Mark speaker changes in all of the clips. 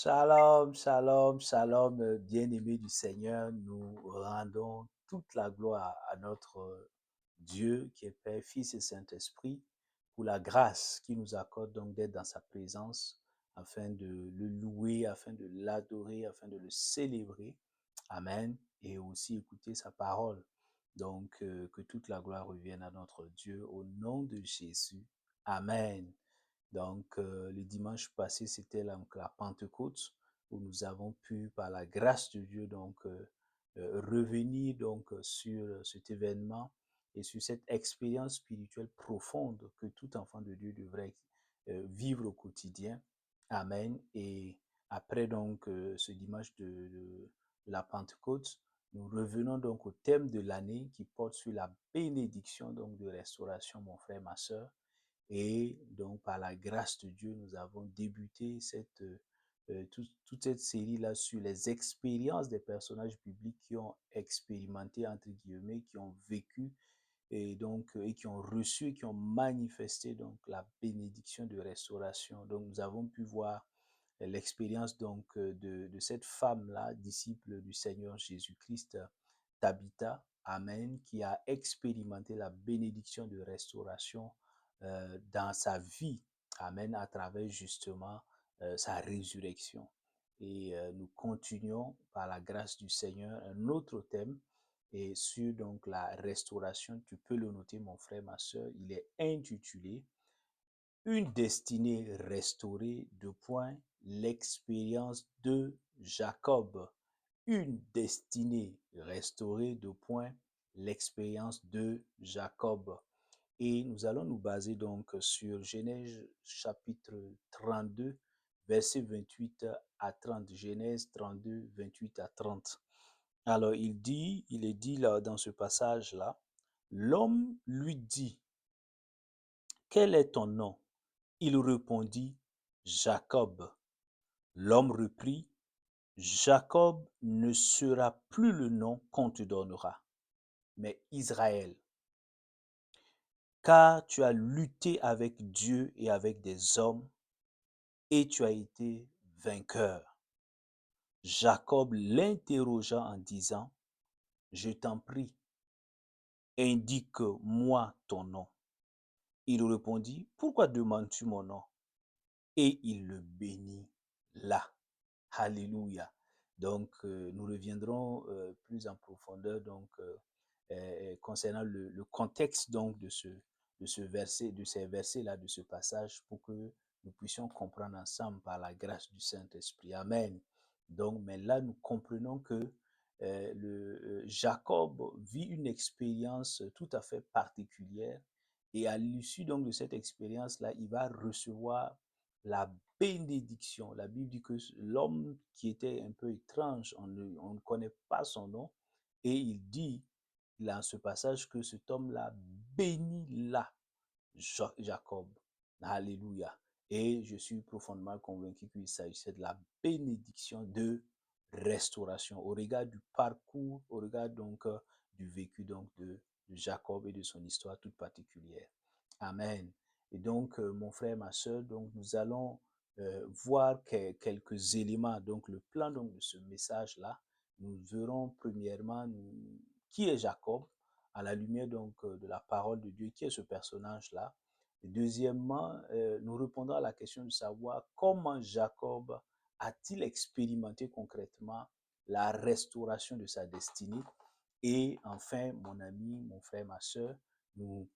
Speaker 1: Shalom, shalom, shalom, bien-aimés du Seigneur, nous rendons toute la gloire à notre Dieu qui est Père, Fils et Saint-Esprit pour la grâce qu'il nous accorde donc d'être dans sa présence afin de le louer, afin de l'adorer, afin de le célébrer. Amen. Et aussi écouter sa parole. Donc, que toute la gloire revienne à notre Dieu au nom de Jésus. Amen. Donc, le dimanche passé, c'était la Pentecôte où nous avons pu, par la grâce de Dieu, donc revenir donc sur cet événement et sur cette expérience spirituelle profonde que tout enfant de Dieu devrait vivre au quotidien. Amen. Et après donc ce dimanche de la Pentecôte, nous revenons donc au thème de l'année qui porte sur la bénédiction donc de restauration, mon frère, ma sœur. Et donc, par la grâce de Dieu, nous avons débuté toute cette série-là sur les expériences des personnages bibliques qui ont expérimenté, entre guillemets, qui ont vécu et donc et qui ont reçu et qui ont manifesté donc la bénédiction de restauration. Donc, nous avons pu voir l'expérience donc de cette femme-là, disciple du Seigneur Jésus-Christ, Tabitha, Amen, qui a expérimenté la bénédiction de restauration dans sa vie, Amen, à travers justement sa résurrection. Et nous continuons par la grâce du Seigneur un autre thème et sur donc la restauration. Tu peux le noter, mon frère, ma soeur. Il est intitulé Une destinée restaurée, l'expérience de Jacob. Une destinée restaurée, l'expérience de Jacob. Et nous allons nous baser donc sur Genèse chapitre 32, versets 28 à 30. Genèse 32, 28 à 30. Alors il est dit là dans ce passage-là, l'homme lui dit, quel est ton nom? Il répondit, Jacob. L'homme reprit, Jacob ne sera plus le nom qu'on te donnera, mais Israël, car tu as lutté avec Dieu et avec des hommes, et tu as été vainqueur. Jacob l'interrogea en disant, je t'en prie, indique-moi ton nom. Il répondit, pourquoi demandes-tu mon nom? Et il le bénit là. Alléluia. Donc, nous reviendrons plus en profondeur donc, concernant le contexte donc, de ce verset, de ces versets-là, de ce passage, pour que nous puissions comprendre ensemble par la grâce du Saint-Esprit. Amen. Donc, mais là, nous comprenons que Jacob vit une expérience tout à fait particulière et à l'issue donc de cette expérience-là, il va recevoir la bénédiction. La Bible dit que l'homme qui était un peu étrange, on ne connaît pas son nom, et il dit dans ce passage que cet homme-là bénit là Jacob. Alléluia. Et je suis profondément convaincu qu'il s'agissait de la bénédiction de restauration au regard du parcours, au regard donc du vécu donc de Jacob et de son histoire toute particulière. Amen. Et donc, mon frère, ma soeur, donc nous allons voir quelques éléments. Donc, le plan donc, de ce message-là, nous verrons premièrement qui est Jacob, à la lumière donc de la parole de Dieu, qui est ce personnage-là. Et deuxièmement, nous répondons à la question de savoir comment Jacob a-t-il expérimenté concrètement la restauration de sa destinée. Et enfin, mon ami, mon frère, ma soeur, nous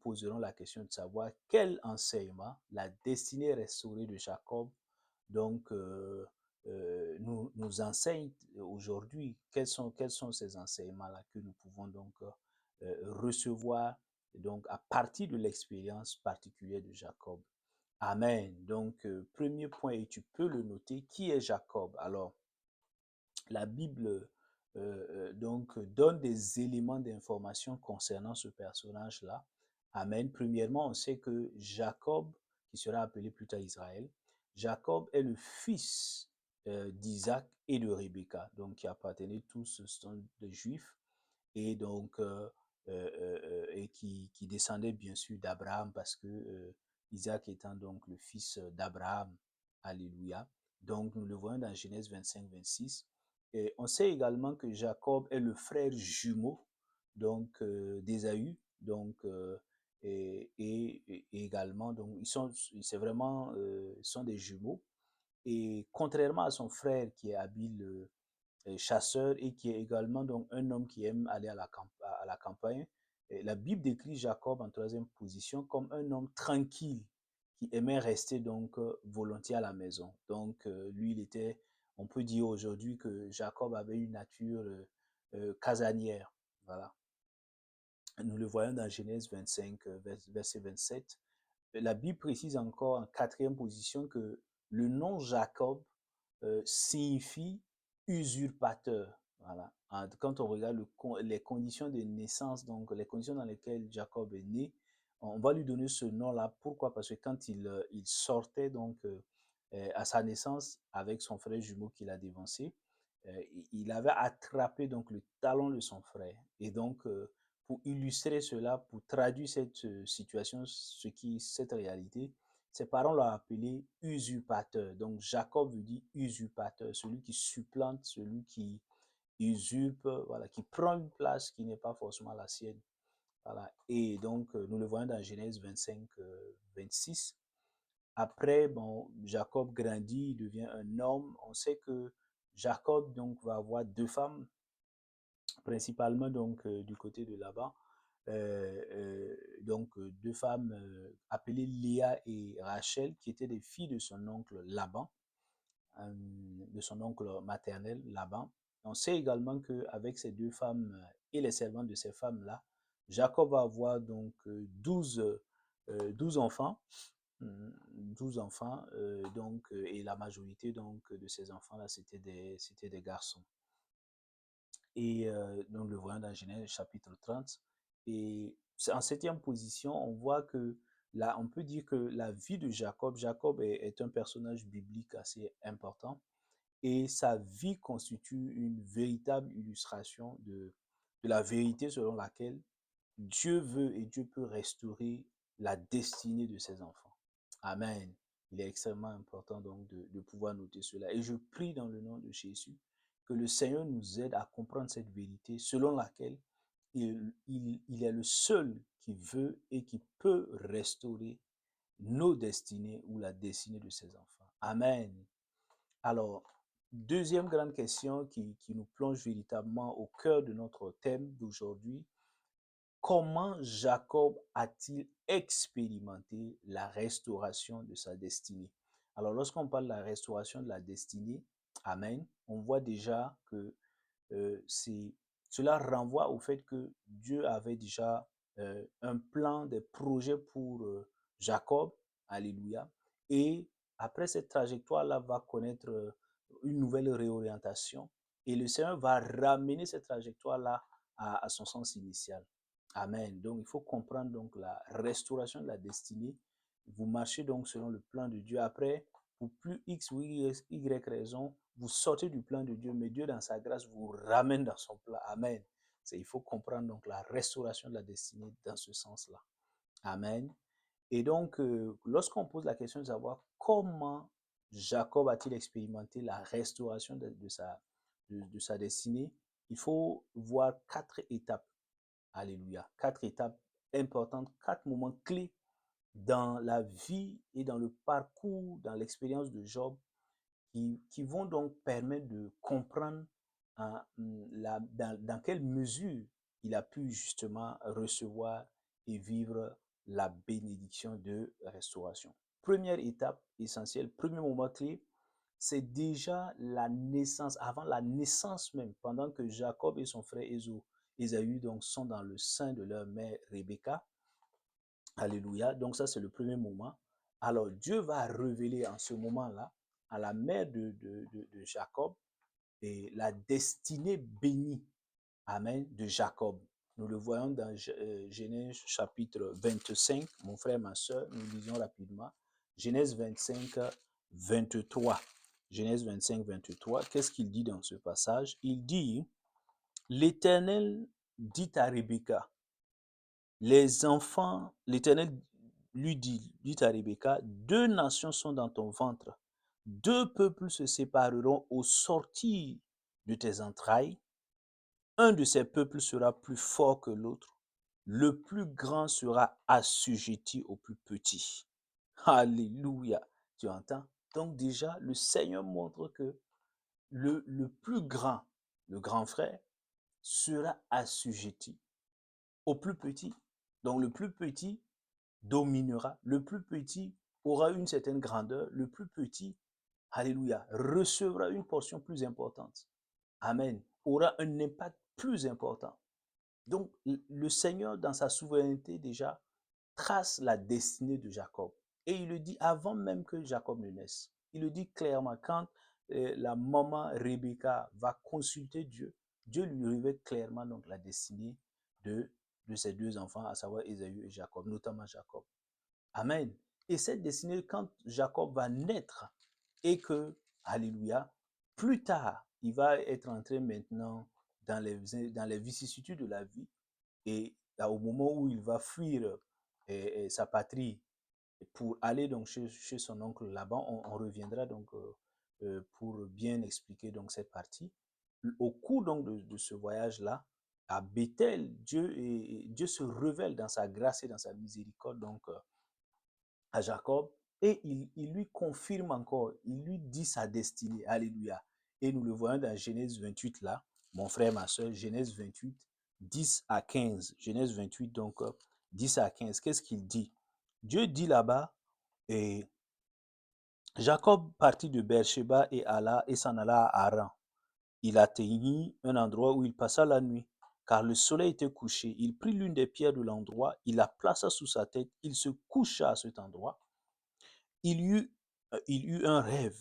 Speaker 1: poserons la question de savoir quel enseignement la destinée restaurée de Jacob donc nous enseigne aujourd'hui. Quels sont ces enseignements-là que nous pouvons donc recevoir donc à partir de l'expérience particulière de Jacob. Amen. Donc, premier point, et tu peux le noter, qui est Jacob? Alors, la Bible donc donne des éléments d'information concernant ce personnage-là. Amen. Premièrement, on sait que Jacob, qui sera appelé plus tard Israël, Jacob est le fils d'Isaac et de Rebecca, donc qui appartenaient tous, sont des Juifs, et donc et qui descendaient bien sûr d'Abraham parce que Isaac étant donc le fils d'Abraham. Alléluia. Donc, nous le voyons dans Genèse 25, 26. Et on sait également que Jacob est le frère jumeau donc d'Ésaü, donc et également donc c'est vraiment ils sont des jumeaux. Et contrairement à son frère qui est habile chasseur et qui est également donc un homme qui aime aller à la campagne, la Bible décrit Jacob en troisième position comme un homme tranquille qui aimait rester donc volontiers à la maison. Donc lui, on peut dire aujourd'hui que Jacob avait une nature casanière. Voilà. Nous le voyons dans Genèse 25, verset 27. La Bible précise encore en quatrième position que le nom Jacob signifie usurpateur. Voilà. Quand on regarde les conditions de naissance, donc les conditions dans lesquelles Jacob est né, on va lui donner ce nom-là. Pourquoi? Parce que quand il sortait donc à sa naissance avec son frère jumeau qu'il a dévancé, il avait attrapé donc le talon de son frère. Et donc, pour illustrer cela, pour traduire cette situation, cette réalité, ses parents l'ont appelé usurpateur. Donc Jacob veut dire usurpateur, celui qui supplante, celui qui usurpe, voilà, qui prend une place qui n'est pas forcément la sienne. Voilà. Et donc nous le voyons dans Genèse 25, 26. Après, bon, Jacob grandit, il devient un homme. On sait que Jacob donc va avoir deux femmes, principalement donc du côté de là-bas. Donc deux femmes appelées Léa et Rachel, qui étaient des filles de son oncle Laban, de son oncle maternel Laban. On sait également qu'avec ces deux femmes et les servantes de ces femmes-là, Jacob va avoir donc 12 enfants. 12 enfants, et la majorité donc, de ces enfants-là, c'était des garçons. Et nous le voyons dans Genèse chapitre 30. Et en septième position, on voit que là, on peut dire que la vie de Jacob est un personnage biblique assez important et sa vie constitue une véritable illustration de la vérité selon laquelle Dieu veut et Dieu peut restaurer la destinée de ses enfants. Amen. Il est extrêmement important donc de pouvoir noter cela. Et je prie dans le nom de Jésus que le Seigneur nous aide à comprendre cette vérité selon laquelle il est le seul qui veut et qui peut restaurer nos destinées ou la destinée de ses enfants. Amen. Alors, deuxième grande question qui nous plonge véritablement au cœur de notre thème d'aujourd'hui. Comment Jacob a-t-il expérimenté la restauration de sa destinée? Alors, lorsqu'on parle de la restauration de la destinée, Amen, on voit déjà que cela renvoie au fait que Dieu avait déjà un plan, des projets pour Jacob, alléluia, et après cette trajectoire-là va connaître une nouvelle réorientation et le Seigneur va ramener cette trajectoire-là à son sens initial. Amen. Donc, il faut comprendre donc la restauration de la destinée. Vous marchez donc selon le plan de Dieu. Après, pour plus X ou Y raison, vous sortez du plan de Dieu, mais Dieu, dans sa grâce, vous ramène dans son plan. Amen. Il faut comprendre donc la restauration de la destinée dans ce sens-là. Amen. Et donc, lorsqu'on pose la question de savoir comment Jacob a-t-il expérimenté la restauration de sa destinée, il faut voir 4 étapes. Alléluia. 4 étapes importantes, 4 moments clés dans la vie et dans le parcours, dans l'expérience de Job, qui vont donc permettre de comprendre dans quelle mesure il a pu justement recevoir et vivre la bénédiction de restauration. Première étape essentielle, premier moment clé, c'est déjà la naissance, avant la naissance même, pendant que Jacob et son frère Ésaü donc, sont dans le sein de leur mère Rebecca. Alléluia. Donc ça, c'est le premier moment. Alors, Dieu va révéler en ce moment-là à la mère de Jacob et la destinée bénie, amen, de Jacob. Nous le voyons dans Genèse chapitre 25. Mon frère, ma soeur, nous lisons rapidement. Genèse 25, 23. Genèse 25, 23. Qu'est-ce qu'il dit dans ce passage? Il dit, l'Éternel dit à Rebecca, les enfants, l'Éternel lui dit à Rebecca, deux nations sont dans ton ventre, Deux peuples se sépareront au sortir de tes entrailles. Un de ces peuples sera plus fort que l'autre. Le plus grand sera assujetti au plus petit. Alléluia. Tu entends? Donc déjà, le Seigneur montre que le plus grand, le grand frère, sera assujetti au plus petit. Donc le plus petit dominera, le plus petit aura une certaine grandeur, le plus petit, alléluia, recevra une portion plus importante. Amen. Aura un impact plus important. Donc le Seigneur, dans sa souveraineté déjà, trace la destinée de Jacob. Et il le dit avant même que Jacob ne naisse. Il le dit clairement quand la maman Rebecca va consulter Dieu, Dieu lui révèle clairement donc la destinée de, de ses deux enfants, à savoir Ésaü et Jacob, notamment Jacob. Amen. Et cette destinée, quand Jacob va naître et que, alléluia, plus tard, il va être entré maintenant dans les vicissitudes de la vie et au moment où il va fuir sa patrie pour aller donc chez son oncle Laban, on reviendra donc pour bien expliquer donc cette partie. Au cours donc de ce voyage-là, à Bethel, Dieu se révèle dans sa grâce et dans sa miséricorde donc à Jacob et il lui confirme encore, il lui dit sa destinée. Alléluia. Et nous le voyons dans Genèse 28 là, mon frère, ma soeur, Genèse 28, 10 à 15. Genèse 28, donc 10 à 15. Qu'est-ce qu'il dit? Dieu dit là-bas, et Jacob partit de Beersheba et s'en alla à Haran. Il atteignit un endroit où il passa la nuit, car le soleil était couché. Il prit l'une des pierres de l'endroit, il la plaça sous sa tête, il se coucha à cet endroit. Il eut un rêve.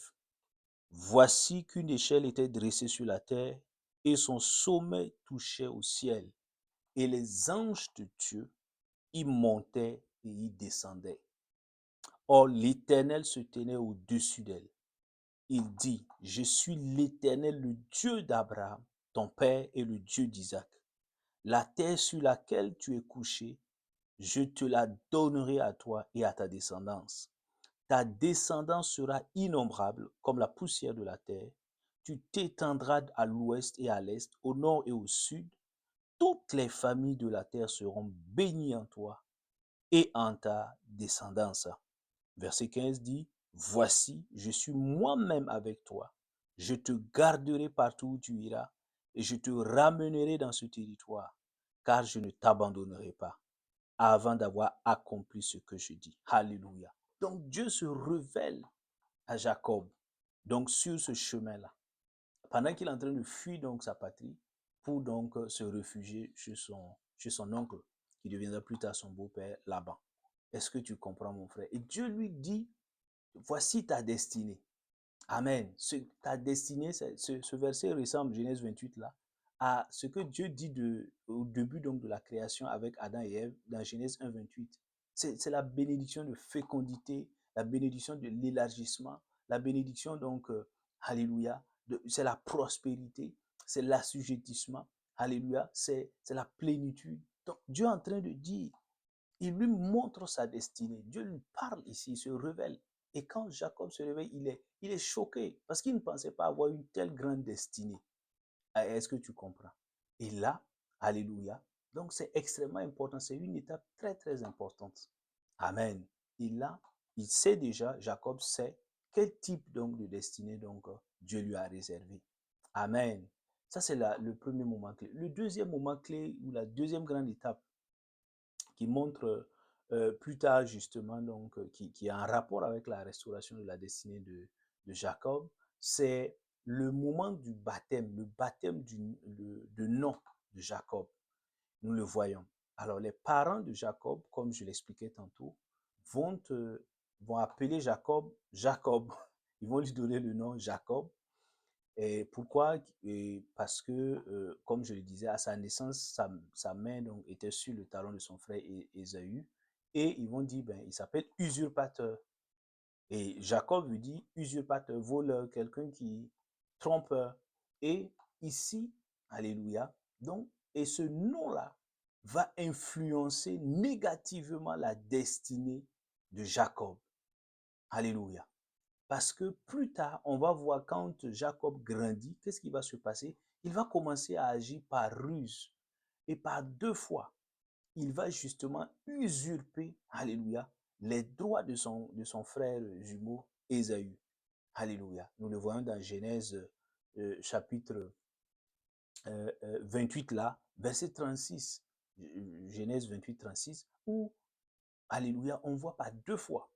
Speaker 1: Voici qu'une échelle était dressée sur la terre et son sommet touchait au ciel. Et les anges de Dieu y montaient et y descendaient. Or, l'Éternel se tenait au-dessus d'elle. Il dit, je suis l'Éternel, le Dieu d'Abraham, ton père, et le Dieu d'Isaac. La terre sur laquelle tu es couché, je te la donnerai à toi et à ta descendance. Ta descendance sera innombrable comme la poussière de la terre. Tu t'étendras à l'ouest et à l'est, au nord et au sud. Toutes les familles de la terre seront bénies en toi et en ta descendance. Verset 15 dit, voici, je suis moi-même avec toi. Je te garderai partout où tu iras et je te ramènerai dans ce territoire, car je ne t'abandonnerai pas avant d'avoir accompli ce que je dis. Alléluia. Donc Dieu se révèle à Jacob, donc sur ce chemin-là, pendant qu'il est en train de fuir donc sa patrie pour donc se réfugier chez son oncle, qui deviendra plus tard son beau-père Laban. Est-ce que tu comprends, mon frère? Et Dieu lui dit, voici ta destinée. Amen. Ta destinée, ce verset ressemble, Genèse 28 là, à ce que Dieu dit au début donc de la création avec Adam et Ève dans Genèse 1, 28. C'est la bénédiction de fécondité, la bénédiction de l'élargissement, la bénédiction donc, alléluia, c'est la prospérité, c'est l'assujettissement, alléluia, c'est la plénitude. Donc Dieu est en train de dire, il lui montre sa destinée. Dieu lui parle ici, il se révèle. Et quand Jacob se réveille, il est choqué parce qu'il ne pensait pas avoir une telle grande destinée. Est-ce que tu comprends? Et là, alléluia. Donc c'est extrêmement important. C'est une étape très, très importante. Amen. Et là, il sait déjà, Jacob sait quel type donc de destinée donc Dieu lui a réservé. Amen. Ça, c'est le premier moment clé. Le deuxième moment clé ou la deuxième grande étape qui montre plus tard justement, donc, qui a un rapport avec la restauration de la destinée de Jacob, c'est le moment du baptême, le baptême de nom de Jacob. Nous le voyons. Alors les parents de Jacob, comme je l'expliquais tantôt, vont, vont appeler Jacob Jacob. Ils vont lui donner le nom Jacob. Et pourquoi? Et parce que, comme je le disais, à sa naissance, sa main donc, était sur le talon de son frère Ésaü. Et ils vont dire, ben, il s'appelle usurpateur. Et Jacob veut dire usurpateur, voleur, quelqu'un qui trompe. Et ici, alléluia, donc, et ce nom-là va influencer négativement la destinée de Jacob. Alléluia. Parce que plus tard, on va voir quand Jacob grandit, qu'est-ce qui va se passer? Il va commencer à agir par ruse. Et par deux fois, il va justement usurper, alléluia, les droits de son frère jumeau Ésaü. Alléluia. Nous le voyons dans Genèse chapitre 28 là, verset 36. Genèse 28, 36, où, alléluia, on voit par deux fois.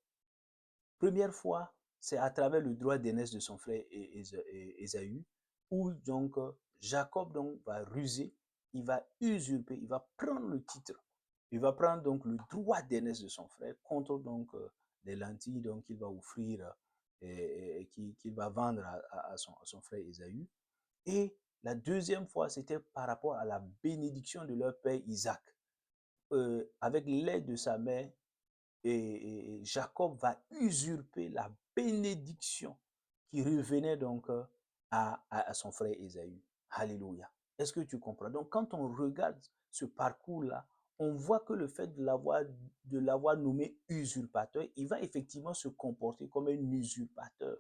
Speaker 1: Première fois, c'est à travers le droit d'aînesse de son frère Ésaü, où donc Jacob donc va ruser, il va usurper, il va prendre le titre, il va prendre donc le droit d'aînesse de son frère contre donc les lentilles donc qu'il va offrir qu'il va vendre à son frère Ésaü. Et la deuxième fois, c'était par rapport à la bénédiction de leur père Isaac. Avec l'aide de sa mère, et Jacob va usurper la bénédiction qui revenait donc à son frère Ésaü. Alléluia. Est-ce que tu comprends? Donc, quand on regarde ce parcours-là, on voit que le fait de l'avoir nommé usurpateur, il va effectivement se comporter comme un usurpateur.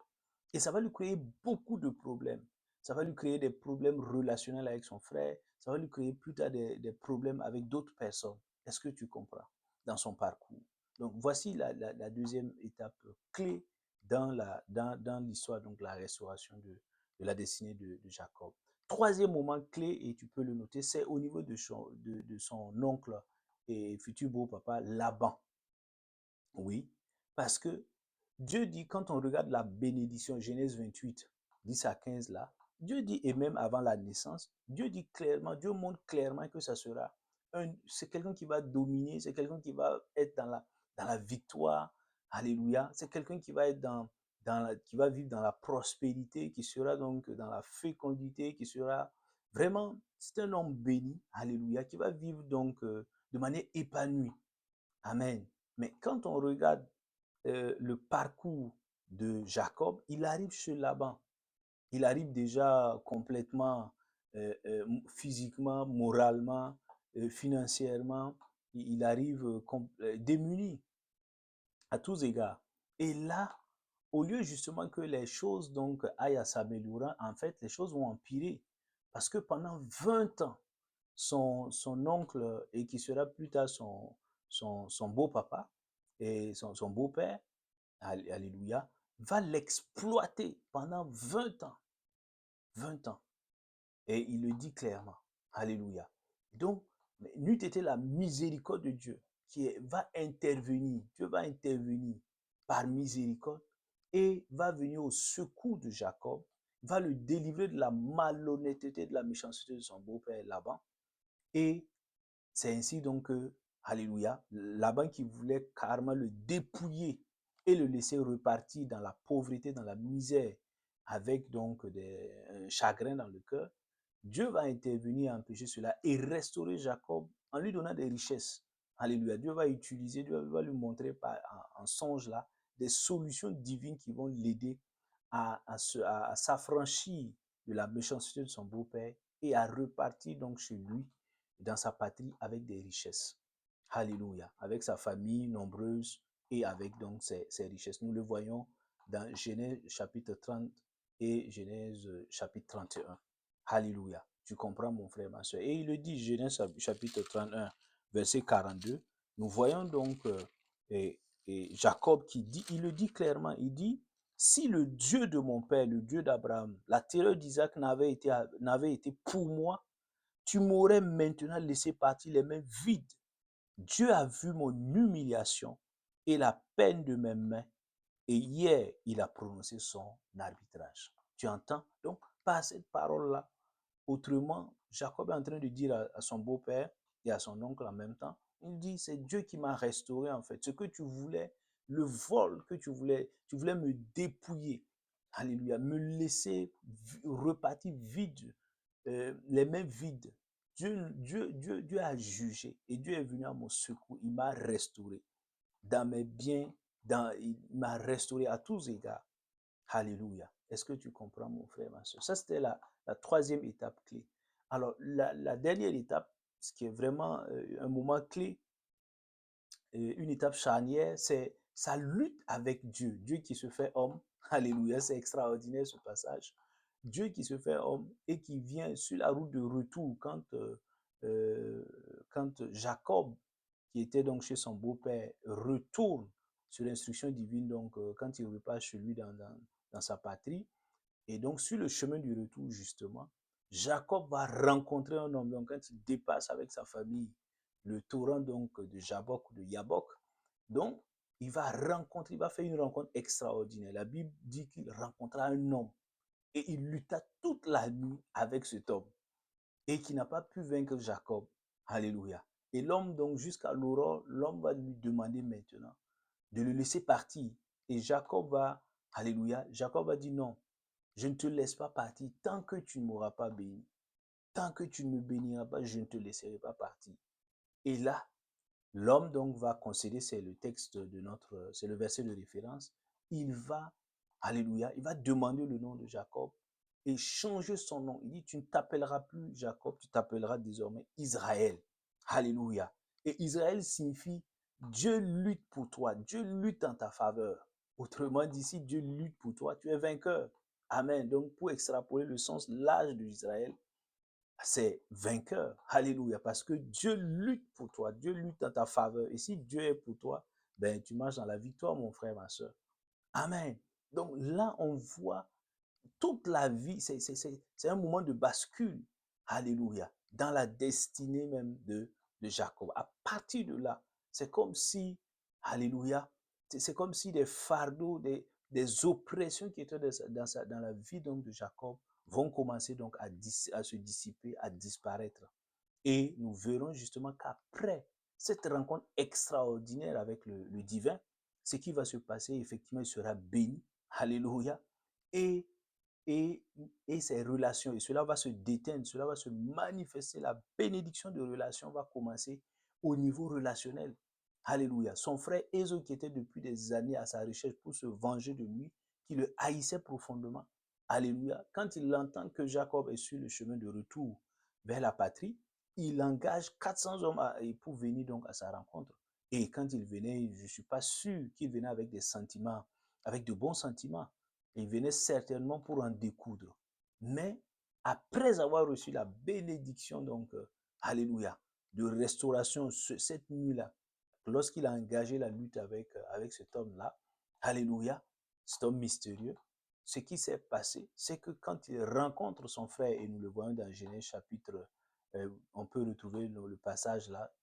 Speaker 1: Et ça va lui créer beaucoup de problèmes. Ça va lui créer des problèmes relationnels avec son frère. Ça va lui créer plus tard des problèmes avec d'autres personnes. Est-ce que tu comprends? Dans son parcours. Donc, voici la deuxième étape clé dans l'histoire, donc la restauration de la destinée de Jacob. Troisième moment clé, et tu peux le noter, c'est au niveau de son oncle et futur beau-papa, Laban. Oui, parce que Dieu dit, quand on regarde la bénédiction, Genèse 28, 10 à 15 là, Dieu dit, et même avant la naissance, Dieu dit clairement, Dieu montre clairement que ça sera c'est quelqu'un qui va dominer, c'est quelqu'un qui va être dans la victoire, alléluia, c'est quelqu'un qui va être qui va vivre dans la prospérité, qui sera donc dans la fécondité, qui sera vraiment, c'est un homme béni, alléluia, qui va vivre donc de manière épanouie. Amen. Mais quand on regarde le parcours de Jacob, il arrive chez Laban. Il arrive déjà complètement physiquement, moralement, financièrement. Il arrive démuni à tous égards. Et là, au lieu justement que les choses donc aillent à s'améliorer, en fait, les choses vont empirer. Parce que pendant 20 ans, son oncle, et qui sera plus tard son beau-papa et son beau-père, alléluia, va l'exploiter pendant 20 ans. 20 ans. Et il le dit clairement. Alléluia. Donc, n'eût été la miséricorde de Dieu va intervenir. Dieu va intervenir par miséricorde et va venir au secours de Jacob, va le délivrer de la malhonnêteté, de la méchanceté de son beau-père Laban. Et c'est ainsi donc que, alléluia, Laban qui voulait carrément le dépouiller et le laisser repartir dans la pauvreté, dans la misère, avec donc un chagrin dans le cœur, Dieu va intervenir, empêcher cela et restaurer Jacob en lui donnant des richesses. Alléluia. Dieu va utiliser, Dieu va lui montrer en songe là des solutions divines qui vont l'aider à s'affranchir de la méchanceté de son beau-père et à repartir donc chez lui, dans sa patrie, avec des richesses. Alléluia. Avec sa famille nombreuse et avec donc ses richesses. Nous le voyons dans Genèse chapitre 30 et Genèse chapitre 31. Alléluia. Tu comprends, mon frère, ma soeur. Et il le dit, Genèse chapitre 31, verset 42. Nous voyons donc et Jacob qui dit, il le dit clairement, il dit, si le Dieu de mon père, le Dieu d'Abraham, la terreur d'Isaac n'avait été pour moi, tu m'aurais maintenant laissé partir les mains vides. Dieu a vu mon humiliation et la peine de mes mains, et hier, il a prononcé son arbitrage. Tu entends? Donc, par cette parole-là, autrement, Jacob est en train de dire à son beau-père et à son oncle en même temps, il dit, c'est Dieu qui m'a restauré en fait. Ce que tu voulais, le vol que tu voulais me dépouiller. Alléluia. Me laisser repartir vide, les mains vides. Dieu a jugé et Dieu est venu à mon secours. Il m'a restauré dans mes biens, il m'a restauré à tous égards. Alléluia. Est-ce que tu comprends, mon frère, ma soeur? Ça, c'était la troisième étape clé. Alors, la dernière étape, ce qui est vraiment un moment clé, une étape charnière, c'est sa lutte avec Dieu. Dieu qui se fait homme Alléluia, c'est extraordinaire ce passage. Dieu qui se fait homme et qui vient sur la route de retour euh, quand Jacob, qui était donc chez son beau-père, retourne sur l'instruction divine, donc quand il repart chez lui dans sa patrie. Et donc sur le chemin du retour, justement, Jacob va rencontrer un homme. Donc quand il dépasse avec sa famille le torrent donc de Jabok ou de Yabok, donc il va faire une rencontre extraordinaire. La Bible dit qu'il rencontra un homme et il lutta toute la nuit avec cet homme et qui n'a pas pu vaincre Jacob. Alléluia. Et l'homme, donc, jusqu'à l'aurore, l'homme va lui demander maintenant de le laisser partir. Et Jacob va, alléluia, Jacob va dire non, je ne te laisse pas partir tant que tu ne m'auras pas béni. Tant que tu ne me béniras pas, je ne te laisserai pas partir. Et là, l'homme donc va concéder, c'est le texte de c'est le verset de référence. Il va, alléluia, il va demander le nom de Jacob et changer son nom. Il dit, tu ne t'appelleras plus Jacob, tu t'appelleras désormais Israël. Alléluia. Et Israël signifie Dieu lutte pour toi, Dieu lutte en ta faveur. Autrement dit, si Dieu lutte pour toi, tu es vainqueur. Amen. Donc, pour extrapoler le sens large d'Israël, c'est vainqueur. Alléluia. Parce que Dieu lutte pour toi. Dieu lutte en ta faveur. Et si Dieu est pour toi, ben, tu marches dans la victoire, mon frère, ma soeur. Amen. Donc là, on voit toute la vie, c'est un moment de bascule. Alléluia. Dans la destinée même de Jacob. À partir de là, c'est comme si, alléluia, c'est comme si des fardeaux, des oppressions qui étaient dans la vie donc, de Jacob vont commencer donc à se dissiper, à disparaître. Et nous verrons justement qu'après cette rencontre extraordinaire avec le divin, ce qui va se passer, effectivement, il sera béni. Alléluia. Et, et, et ces relations, et cela va se déteindre, cela va se manifester. La bénédiction de relation va commencer au niveau relationnel. Alléluia. Son frère Ésaü, qui était depuis des années à sa recherche pour se venger de lui, qui le haïssait profondément. Alléluia. Quand il entend que Jacob est sur le chemin de retour vers la patrie, il engage 400 hommes pour venir donc à sa rencontre. Et quand il venait, je ne suis pas sûr qu'il venait avec des sentiments, avec de bons sentiments. Il venait certainement pour en découdre. Mais après avoir reçu la bénédiction, donc, alléluia, de restauration cette nuit-là, lorsqu'il a engagé la lutte avec cet homme-là, alléluia, cet homme mystérieux, ce qui s'est passé, c'est que quand il rencontre son frère, et nous le voyons dans Genèse chapitre, on peut retrouver le passage là,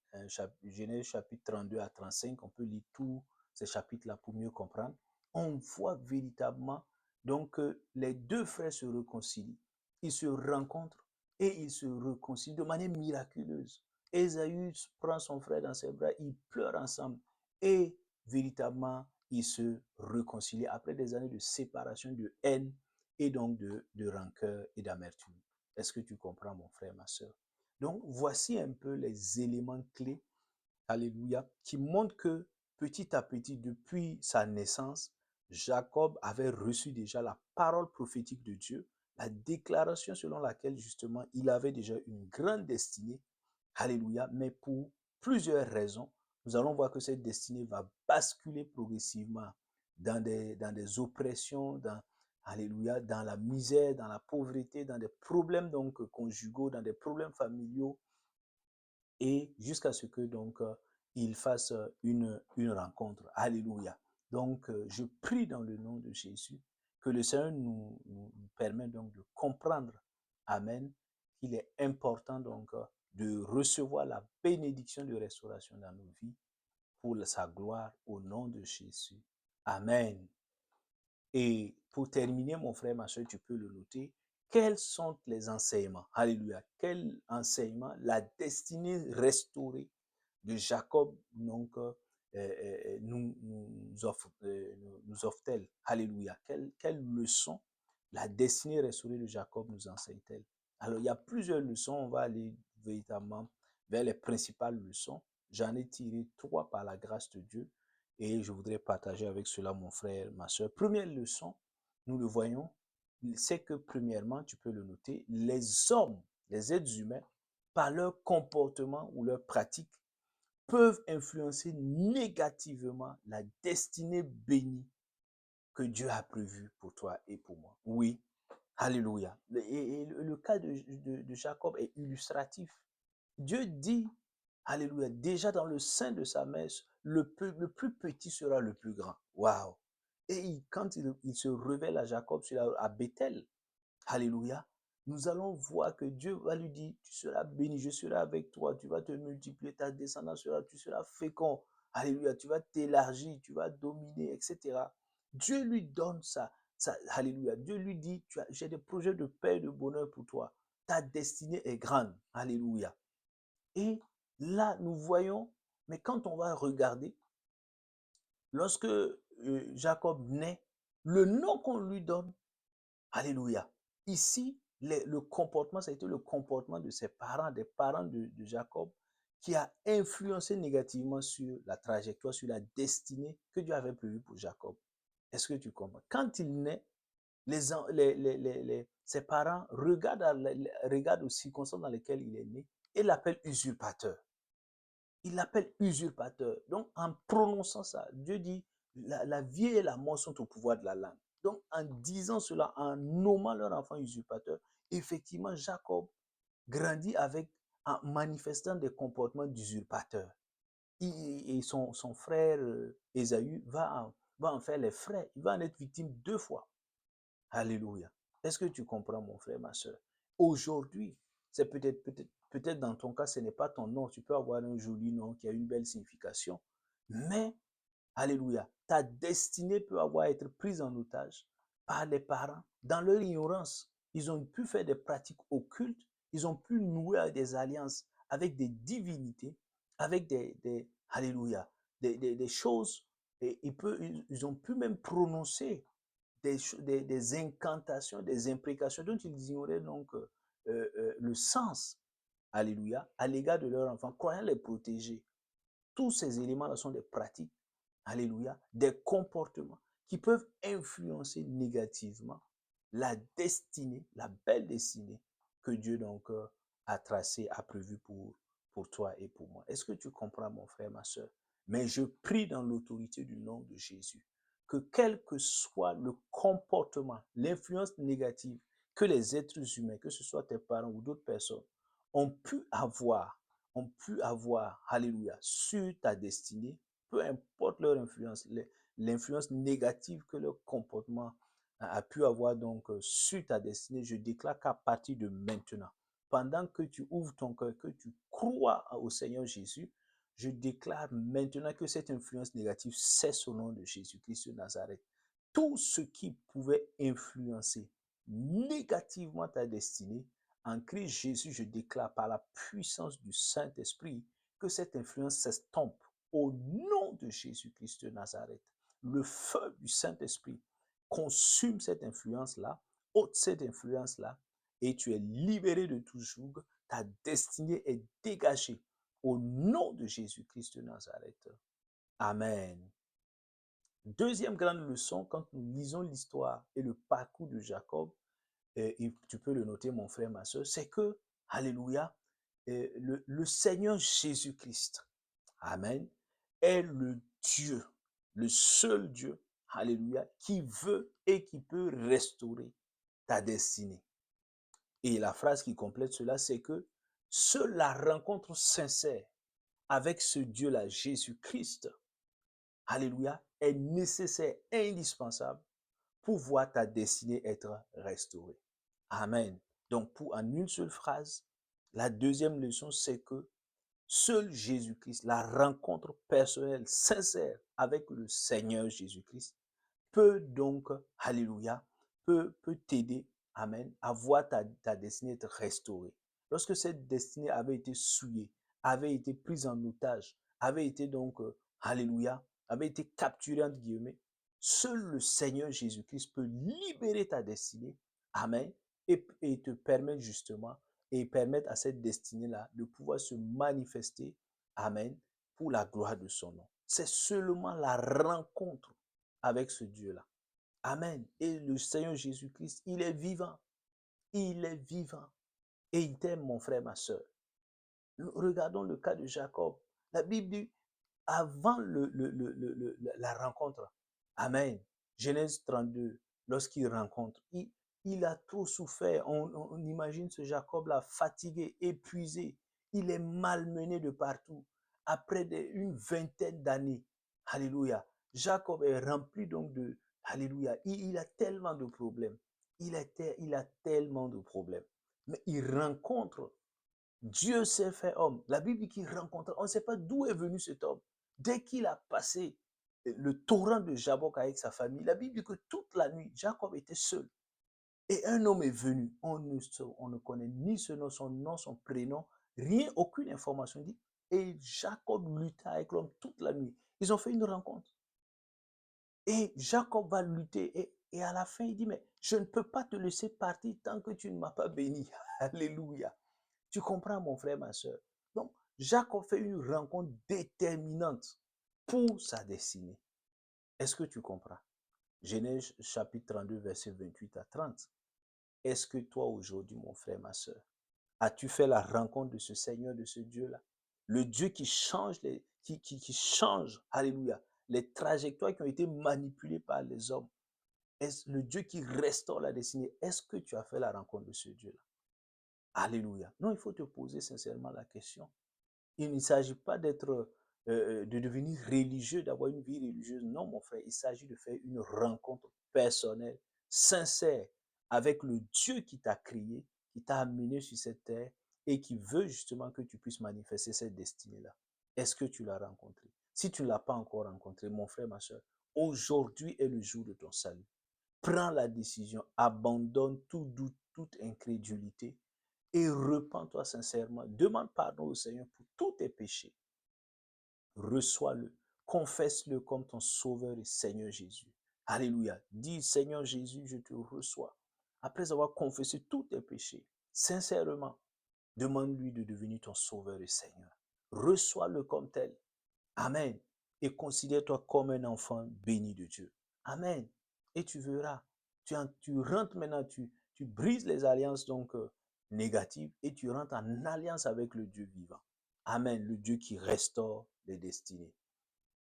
Speaker 1: Genèse chapitre 32 à 35, on peut lire tous ces chapitres-là pour mieux comprendre. On voit véritablement donc que les deux frères se réconcilient, ils se rencontrent et ils se réconcilient de manière miraculeuse. Ésaü prend son frère dans ses bras, ils pleurent ensemble et véritablement ils se réconcilient après des années de séparation, de haine et donc de rancœur et d'amertume. Est-ce que tu comprends, mon frère, ma soeur? Donc, voici un peu les éléments clés, alléluia, qui montrent que petit à petit, depuis sa naissance, Jacob avait reçu déjà la parole prophétique de Dieu, la déclaration selon laquelle justement il avait déjà une grande destinée, alléluia, mais pour plusieurs raisons, nous allons voir que cette destinée va basculer progressivement dans des oppressions, alléluia, dans la misère, dans la pauvreté, dans des problèmes donc conjugaux, dans des problèmes familiaux, et jusqu'à ce que donc il fasse une rencontre. Alléluia. Donc je prie dans le nom de Jésus que le Seigneur nous permette donc de comprendre, amen, qu'il est important donc de recevoir la bénédiction de restauration dans nos vies pour sa gloire au nom de Jésus. Amen. Et pour terminer, mon frère, ma soeur, tu peux le noter. Quels sont les enseignements? Alléluia. Quel enseignement? La destinée restaurée de Jacob donc, nous offre-t-elle? Alléluia. Quelle leçon la destinée restaurée de Jacob nous enseigne-t-elle? Alors, il y a plusieurs leçons. On va aller véritablement vers les principales leçons. J'en ai tiré 3 par la grâce de Dieu. Et je voudrais partager avec cela, mon frère, ma soeur. Première leçon, nous le voyons, c'est que premièrement, tu peux le noter, les hommes, les êtres humains, par leur comportement ou leur pratique, peuvent influencer négativement la destinée bénie que Dieu a prévu pour toi et pour moi. Oui, alléluia. Et le cas de Jacob est illustratif. Dieu dit, alléluia, déjà dans le sein de sa mère, le plus petit sera le plus grand. Waouh! Et quand il se révèle à Jacob, à Bethel, alléluia, nous allons voir que Dieu va lui dire, tu seras béni, je serai avec toi, tu vas te multiplier, ta descendance sera, tu seras fécond, alléluia, tu vas t'élargir, tu vas dominer, etc. Dieu lui donne ça, alléluia. Dieu lui dit, j'ai des projets de paix et de bonheur pour toi. Ta destinée est grande, alléluia. Et là, nous voyons, mais quand on va regarder, lorsque Jacob naît, le nom qu'on lui donne, alléluia. Ici, le comportement, ça a été le comportement de ses parents, des parents de Jacob, qui a influencé négativement sur la trajectoire, sur la destinée que Dieu avait prévue pour Jacob. Est-ce que tu comprends? Quand il naît, ses parents regardent aux circonstances dans lesquelles il est né et l'appellent usurpateur. Il l'appelle usurpateur. Donc, en prononçant ça, Dieu dit, la vie et la mort sont au pouvoir de la langue. Donc, en disant cela, en nommant leur enfant usurpateur, effectivement, Jacob grandit en manifestant des comportements d'usurpateur. Et son frère Ésaü va en faire les frais. Il va en être victime 2 fois. Alléluia. Est-ce que tu comprends, mon frère, ma soeur? Aujourd'hui, c'est peut-être dans ton cas, ce n'est pas ton nom. Tu peux avoir un joli nom qui a une belle signification. Mais, alléluia, ta destinée peut être prise en otage par les parents dans leur ignorance. Ils ont pu faire des pratiques occultes. Ils ont pu nouer des alliances avec des divinités, avec alléluia, des choses. Et ils ont pu même prononcer des incantations, des imprécations dont ils ignoraient donc le sens, alléluia, à l'égard de leur enfant, croyant les protéger. Tous ces éléments-là sont des pratiques, alléluia, des comportements qui peuvent influencer négativement la destinée, la belle destinée que Dieu donc a tracée, a prévue pour toi et pour moi. Est-ce que tu comprends, mon frère, ma soeur? Mais je prie dans l'autorité du nom de Jésus que quel que soit le comportement, l'influence négative que les êtres humains, que ce soit tes parents ou d'autres personnes, ont pu avoir, alléluia, sur ta destinée, peu importe leur influence, l'influence négative que leur comportement a pu avoir donc sur ta destinée, je déclare qu'à partir de maintenant, pendant que tu ouvres ton cœur, que tu crois au Seigneur Jésus, je déclare maintenant que cette influence négative cesse au nom de Jésus-Christ de Nazareth. Tout ce qui pouvait influencer négativement ta destinée, en Christ Jésus, je déclare par la puissance du Saint-Esprit que cette influence s'estompe au nom de Jésus-Christ de Nazareth. Le feu du Saint-Esprit consume cette influence-là, ôte cette influence-là, et tu es libéré de tout joug. Ta destinée est dégagée au nom de Jésus-Christ de Nazareth. Amen. Deuxième grande leçon, quand nous lisons l'histoire et le parcours de Jacob, et tu peux le noter, mon frère, ma soeur, c'est que, alléluia, le Seigneur Jésus-Christ, amen, est le Dieu, le seul Dieu, alléluia, qui veut et qui peut restaurer ta destinée. Et la phrase qui complète cela, c'est que seule la rencontre sincère avec ce Dieu-là, Jésus-Christ, alléluia, est nécessaire, indispensable pour voir ta destinée être restaurée. Amen. Donc, en une seule phrase, la deuxième leçon, c'est que seul Jésus-Christ, la rencontre personnelle, sincère avec le Seigneur Jésus-Christ, peut donc, alléluia, peut t'aider, amen, à voir ta destinée être restaurée. Lorsque cette destinée avait été souillée, avait été prise en otage, avait été donc, alléluia, avait été capturée, entre guillemets, seul le Seigneur Jésus-Christ peut libérer ta destinée, amen, et te permettre justement, et permettre à cette destinée-là de pouvoir se manifester, amen, pour la gloire de son nom. C'est seulement la rencontre avec ce Dieu-là. Amen. Et le Seigneur Jésus-Christ, il est vivant. Il est vivant. Et il t'aime, mon frère, ma soeur. Regardons le cas de Jacob. La Bible dit, avant la rencontre, amen, Genèse 32, lorsqu'il rencontre, il a trop souffert. On imagine ce Jacob-là fatigué, épuisé. Il est malmené de partout. Après une vingtaine d'années, alléluia, Jacob est rempli donc de, alléluia, il a tellement de problèmes. Il a tellement de problèmes. Mais il rencontre, Dieu s'est fait homme. La Bible dit qu'il rencontre, on ne sait pas d'où est venu cet homme. Dès qu'il a passé le torrent de Jabok avec sa famille, la Bible dit que toute la nuit, Jacob était seul. Et un homme est venu. On ne connaît ni son nom, son prénom, rien, aucune information. Dit. Et Jacob lutta avec l'homme toute la nuit. Ils ont fait une rencontre. Et Jacob va lutter. Et à la fin, il dit, mais je ne peux pas te laisser partir tant que tu ne m'as pas béni. Alléluia. Tu comprends, mon frère, ma soeur. Donc, Jacob fait une rencontre déterminante pour sa destinée. Est-ce que tu comprends? Genèse chapitre 32, verset 28 à 30. Est-ce que toi, aujourd'hui, mon frère, ma soeur, as-tu fait la rencontre de ce Seigneur, de ce Dieu-là? Le Dieu qui change, qui change, alléluia, les trajectoires qui ont été manipulées par les hommes. Est-ce le Dieu qui restaure la destinée? Est-ce que tu as fait la rencontre de ce Dieu-là? Alléluia. Non, il faut te poser sincèrement la question. Il ne s'agit pas de devenir religieux, d'avoir une vie religieuse. Non, mon frère, il s'agit de faire une rencontre personnelle, sincère, avec le Dieu qui t'a créé, qui t'a amené sur cette terre et qui veut justement que tu puisses manifester cette destinée-là. Est-ce que tu l'as rencontré? Si tu ne l'as pas encore rencontré, mon frère, ma soeur, aujourd'hui est le jour de ton salut. Prends la décision, abandonne tout doute, toute incrédulité et repens-toi sincèrement. Demande pardon au Seigneur pour tous tes péchés. Reçois-le, confesse-le comme ton Sauveur et Seigneur Jésus. Alléluia. Dis, Seigneur Jésus, je te reçois. Après avoir confessé tous tes péchés, sincèrement, demande-lui de devenir ton Sauveur et Seigneur. Reçois-le comme tel. Amen. Et considère-toi comme un enfant béni de Dieu. Amen. Et tu verras, tu rentres maintenant, tu brises les alliances donc négatives et tu rentres en alliance avec le Dieu vivant. Amen. Le Dieu qui restaure les destinées.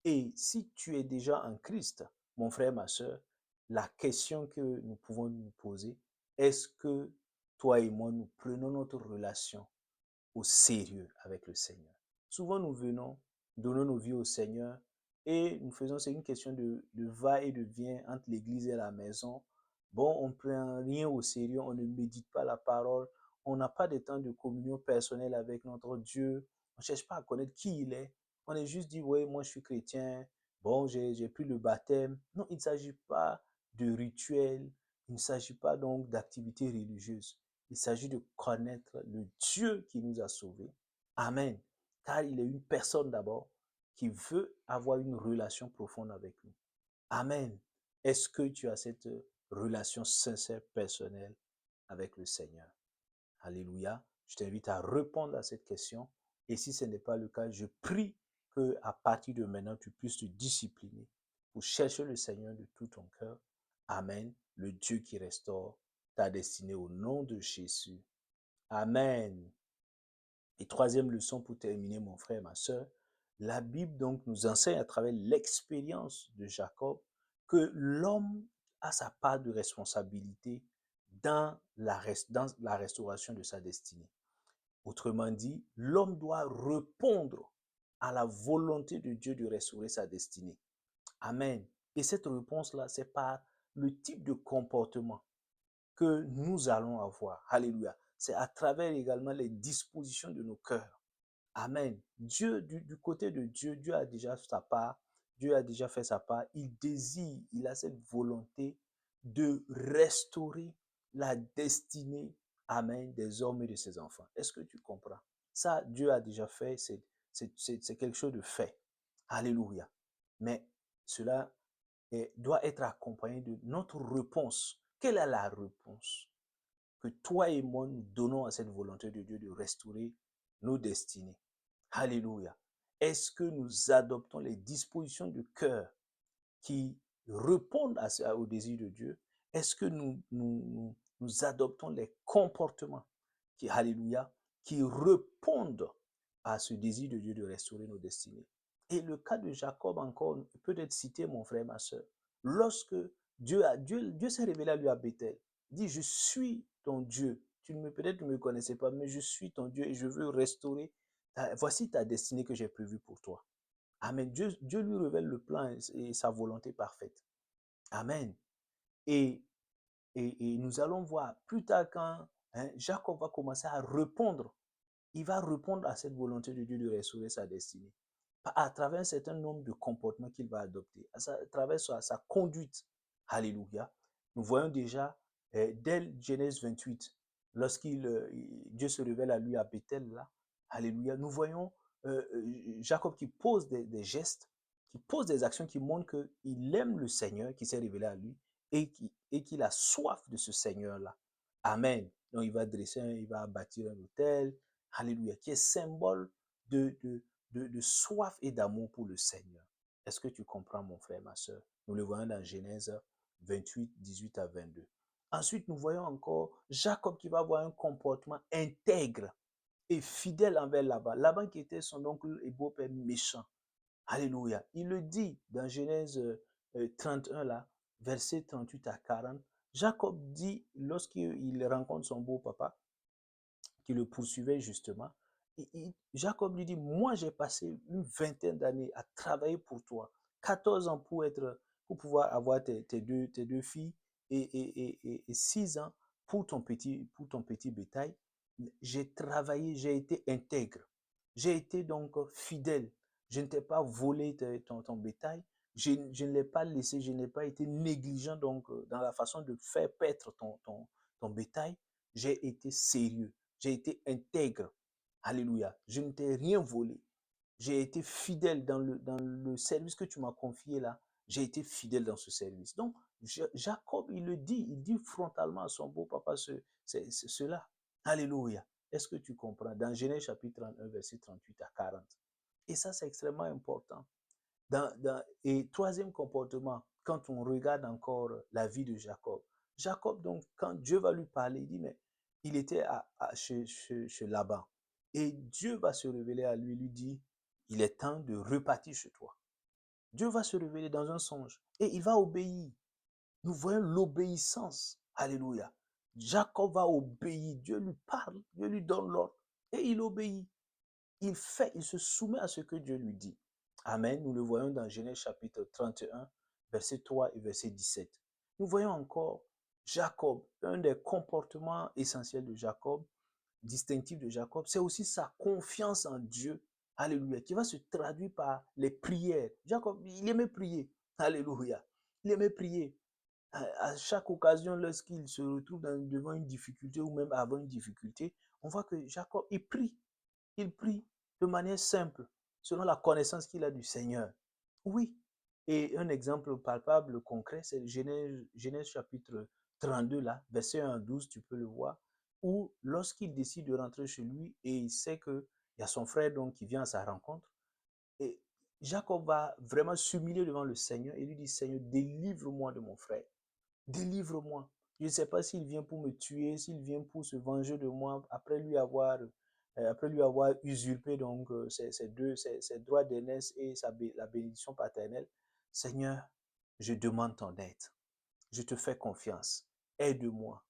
Speaker 1: Et si tu es déjà en Christ, mon frère, ma soeur, la question que nous pouvons nous poser, est-ce que toi et moi, nous prenons notre relation au sérieux avec le Seigneur? Souvent, nous venons, donnons nos vies au Seigneur et nous faisons, c'est une question de va et de vient entre l'église et la maison. Bon, on ne prend rien au sérieux, on ne médite pas la parole, on n'a pas de temps de communion personnelle avec notre Dieu, on ne cherche pas à connaître qui il est. On est juste dit, oui, moi je suis chrétien, bon, j'ai pris le baptême. Non, il ne s'agit pas de rituel, il ne s'agit pas donc d'activités religieuses. Il s'agit de connaître le Dieu qui nous a sauvés. Amen. Car il est une personne d'abord qui veut avoir une relation profonde avec nous. Amen. Est-ce que tu as cette relation sincère, personnelle avec le Seigneur? Alléluia. Je t'invite à répondre à cette question. Et si ce n'est pas le cas, je prie que à partir de maintenant, tu puisses te discipliner pour chercher le Seigneur de tout ton cœur. Amen. Le Dieu qui restaure ta destinée au nom de Jésus. Amen. Et troisième leçon pour terminer, mon frère, ma soeur, la Bible donc nous enseigne à travers l'expérience de Jacob que l'homme a sa part de responsabilité dans la restauration de sa destinée. Autrement dit, l'homme doit répondre à la volonté de Dieu de restaurer sa destinée. Amen. Et cette réponse-là, c'est par le type de comportement que nous allons avoir. Alléluia. C'est à travers également les dispositions de nos cœurs. Amen. Dieu, du côté de Dieu, Dieu a déjà sa part. Dieu a déjà fait sa part. Il désire, il a cette volonté de restaurer la destinée, amen, des hommes et de ses enfants. Est-ce que tu comprends? Ça, Dieu a déjà fait, c'est quelque chose de fait. Alléluia. Mais cela doit être accompagné de notre réponse. Quelle est la réponse que toi et moi nous donnons à cette volonté de Dieu de restaurer nos destinées? Alléluia. Est-ce que nous adoptons les dispositions du cœur qui répondent au désir de Dieu? Est-ce que nous adoptons les comportements qui, alléluia, qui répondent à ce désir de Dieu de restaurer nos destinées? Et le cas de Jacob encore peut être cité, mon frère, ma soeur. Lorsque Dieu s'est révélé à lui à Bethel. Il dit, je suis ton Dieu. Peut-être que tu ne me connaissais pas, mais je suis ton Dieu et je veux restaurer. Voici ta destinée que j'ai prévue pour toi. Amen. Dieu lui révèle le plan et sa volonté parfaite. Amen. Et, et nous allons voir plus tard quand Jacob va commencer à répondre. Il va répondre à cette volonté de Dieu de restaurer sa destinée à travers un certain nombre de comportements qu'il va adopter, à travers sa conduite. Alléluia. Nous voyons déjà, dès Genèse 28, Dieu se révèle à lui à Bethel, là, Alléluia, nous voyons Jacob qui pose des gestes, qui pose des actions qui montrent qu'il aime le Seigneur qui s'est révélé à lui et qu'il a soif de ce Seigneur-là. Amen. Donc il va bâtir un hôtel, Alléluia, qui est symbole de soif et d'amour pour le Seigneur. Est-ce que tu comprends, mon frère, ma soeur? Nous le voyons dans Genèse 28, 18 à 22. Ensuite, nous voyons encore Jacob qui va avoir un comportement intègre et fidèle envers Laban. Laban qui était son oncle et beau-père méchant. Alléluia. Il le dit dans Genèse 31, là, versets 38 à 40. Jacob dit, lorsqu'il rencontre son beau-papa, qui le poursuivait justement, Jacob lui dit, moi j'ai passé une vingtaine d'années à travailler pour toi, 14 ans pour pouvoir avoir tes deux filles et 6 ans pour ton petit bétail. J'ai travaillé, j'ai été intègre, j'ai été donc fidèle, je ne t'ai pas volé ton bétail, je ne l'ai pas laissé, je n'ai pas été négligent donc dans la façon de faire paître ton bétail, j'ai été sérieux. J'ai été intègre. Alléluia. Je ne t'ai rien volé. J'ai été fidèle dans le service que tu m'as confié là. J'ai été fidèle dans ce service. Donc, Jacob, il dit frontalement à son beau-papa cela. Alléluia. Est-ce que tu comprends? Dans Genèse chapitre 31, verset 38 à 40. Et ça, c'est extrêmement important. Et troisième comportement, quand on regarde encore la vie de Jacob. Jacob, donc, quand Dieu va lui parler, il dit, mais il était chez Laban. Et Dieu va se révéler à lui, lui dit, il est temps de repartir chez toi. Dieu va se révéler dans un songe et il va obéir. Nous voyons l'obéissance. Alléluia. Jacob va obéir. Dieu lui parle, Dieu lui donne l'ordre et il obéit. Il se soumet à ce que Dieu lui dit. Amen. Nous le voyons dans Genèse chapitre 31, verset 3 et verset 17. Nous voyons encore Jacob, un des comportements essentiels de Jacob, distinctif de Jacob, c'est aussi sa confiance en Dieu. Alléluia. Qui va se traduire par les prières. Jacob, il aimait prier. Alléluia. Il aimait prier. À chaque occasion, lorsqu'il se retrouve devant une difficulté ou même avant une difficulté, on voit que Jacob, il prie de manière simple, selon la connaissance qu'il a du Seigneur. Oui. Et un exemple palpable, concret, c'est Genèse chapitre 32, là, verset 1 à 12, tu peux le voir, où lorsqu'il décide de rentrer chez lui et il sait qu'il y a son frère donc, qui vient à sa rencontre, et Jacob va vraiment s'humilier devant le Seigneur et lui dit, Seigneur, délivre-moi de mon frère. Délivre-moi. Je ne sais pas s'il vient pour me tuer, s'il vient pour se venger de moi, après lui avoir usurpé donc ses droits d'aînesse et la bénédiction paternelle. Seigneur, je demande ton aide. Je te fais confiance. Aide-moi.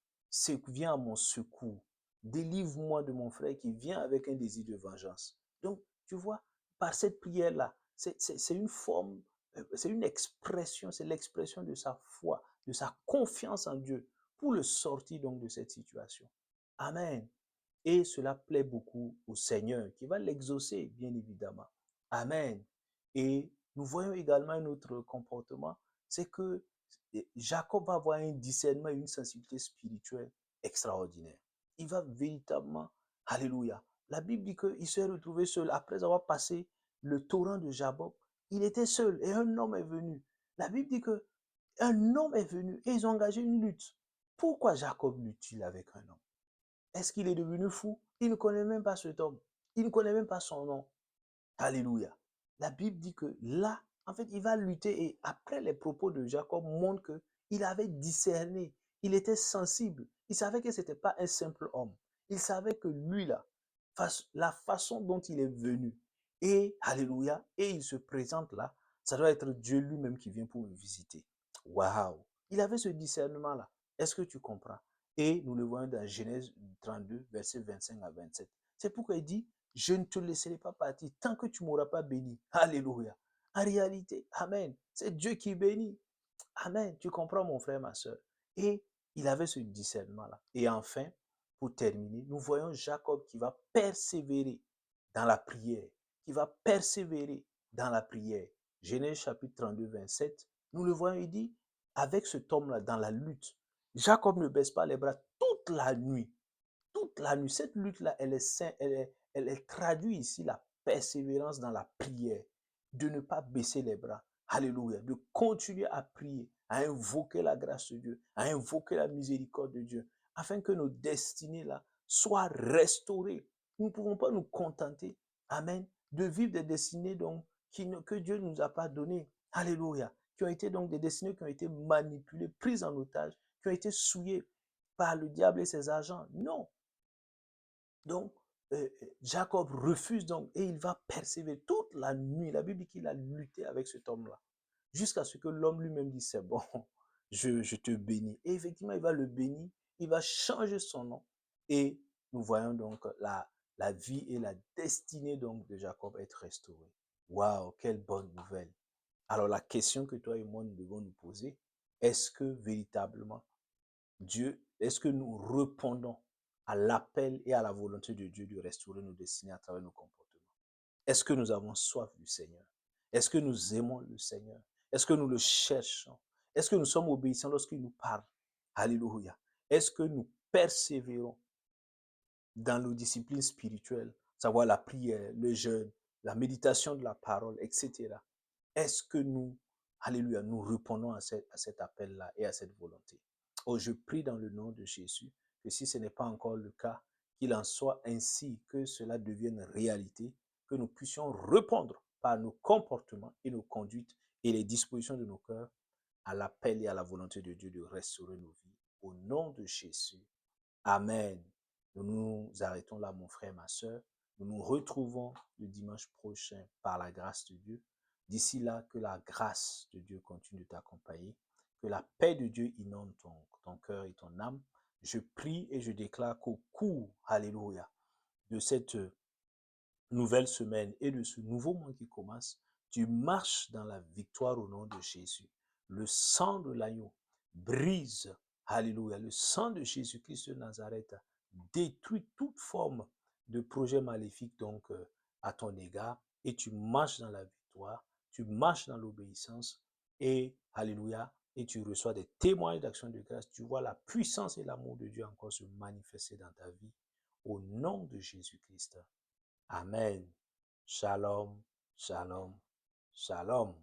Speaker 1: Viens à mon secours. Délivre-moi de mon frère qui vient avec un désir de vengeance. Donc, tu vois, par cette prière-là, c'est une forme, c'est une expression, c'est l'expression de sa foi, de sa confiance en Dieu pour le sortir donc de cette situation. Amen. Et cela plaît beaucoup au Seigneur qui va l'exaucer, bien évidemment. Amen. Et nous voyons également un autre comportement, c'est que Jacob va avoir un discernement et une sensibilité spirituelle extraordinaire. Il va véritablement, alléluia. La Bible dit qu'il s'est retrouvé seul après avoir passé le torrent de Jaboc. Il était seul et un homme est venu. La Bible dit que un homme est venu et ils ont engagé une lutte. Pourquoi Jacob lutte-t-il avec un homme? Est-ce qu'il est devenu fou? Il ne connaît même pas cet homme. Il ne connaît même pas son nom. Alléluia. La Bible dit que là, en fait, il va lutter et après les propos de Jacob montrent qu'il avait discerné, il était sensible. Il savait que ce n'était pas un simple homme. Il savait que lui, là, la façon dont il est venu, et alléluia, et il se présente là, ça doit être Dieu lui-même qui vient pour me visiter. Waouh! Il avait ce discernement-là. Est-ce que tu comprends? Et nous le voyons dans Genèse 32, versets 25 à 27. C'est pourquoi il dit, je ne te laisserai pas partir tant que tu ne m'auras pas béni. Alléluia. En réalité, Amen. C'est Dieu qui bénit. Amen. Tu comprends, mon frère, ma soeur. Et il avait ce discernement-là. Et enfin, pour terminer, nous voyons Jacob qui va persévérer dans la prière, qui va persévérer dans la prière. Genèse chapitre 32, 27, nous le voyons, il dit, avec cet homme-là dans la lutte, Jacob ne baisse pas les bras toute la nuit. Toute la nuit. Cette lutte-là, elle traduit ici la persévérance dans la prière, de ne pas baisser les bras. Alléluia. De continuer à prier, à invoquer la grâce de Dieu, à invoquer la miséricorde de Dieu, afin que nos destinées-là soient restaurées. Nous ne pouvons pas nous contenter, Amen, de vivre des destinées donc, que Dieu ne nous a pas données. Alléluia. Qui ont été donc des destinées qui ont été manipulées, prises en otage, qui ont été souillées par le diable et ses agents. Non. Donc, Jacob refuse donc et il va persévérer toute la nuit. La Bible dit qu'il a lutté avec cet homme-là jusqu'à ce que l'homme lui-même dise c'est bon, je te bénis. Et effectivement, il va le bénir, il va changer son nom. Et nous voyons donc la vie et la destinée donc de Jacob être restaurée. Waouh, quelle bonne nouvelle. Alors la question que toi et moi nous devons nous poser, est-ce que véritablement Dieu, est-ce que nous répondons à l'appel et à la volonté de Dieu de restaurer nos destinées à travers nos comportements? Est-ce que nous avons soif du Seigneur? Est-ce que nous aimons le Seigneur? Est-ce que nous le cherchons? Est-ce que nous sommes obéissants lorsqu'il nous parle? Alléluia. Est-ce que nous persévérons dans nos disciplines spirituelles, savoir la prière, le jeûne, la méditation de la parole, etc. Est-ce que nous, alléluia, nous répondons à cet appel-là et à cette volonté? Oh, je prie dans le nom de Jésus que si ce n'est pas encore le cas, qu'il en soit ainsi, que cela devienne réalité, que nous puissions répondre par nos comportements et nos conduites et les dispositions de nos cœurs à l'appel et à la volonté de Dieu de restaurer nos vies. Au nom de Jésus. Amen. Nous nous arrêtons là, mon frère, ma soeur. Nous nous retrouvons le dimanche prochain par la grâce de Dieu. D'ici là, que la grâce de Dieu continue de t'accompagner. Que la paix de Dieu inonde ton cœur et ton âme. Je prie et je déclare qu'au cours, alléluia, de cette nouvelle semaine et de ce nouveau mois qui commence, tu marches dans la victoire au nom de Jésus. Le sang de l'agneau brise, alléluia, le sang de Jésus-Christ de Nazareth détruit toute forme de projet maléfique donc à ton égard et tu marches dans la victoire, tu marches dans l'obéissance et alléluia et tu reçois des témoignages d'action de grâce, tu vois la puissance et l'amour de Dieu encore se manifester dans ta vie au nom de Jésus-Christ. Amen. Shalom, shalom, shalom.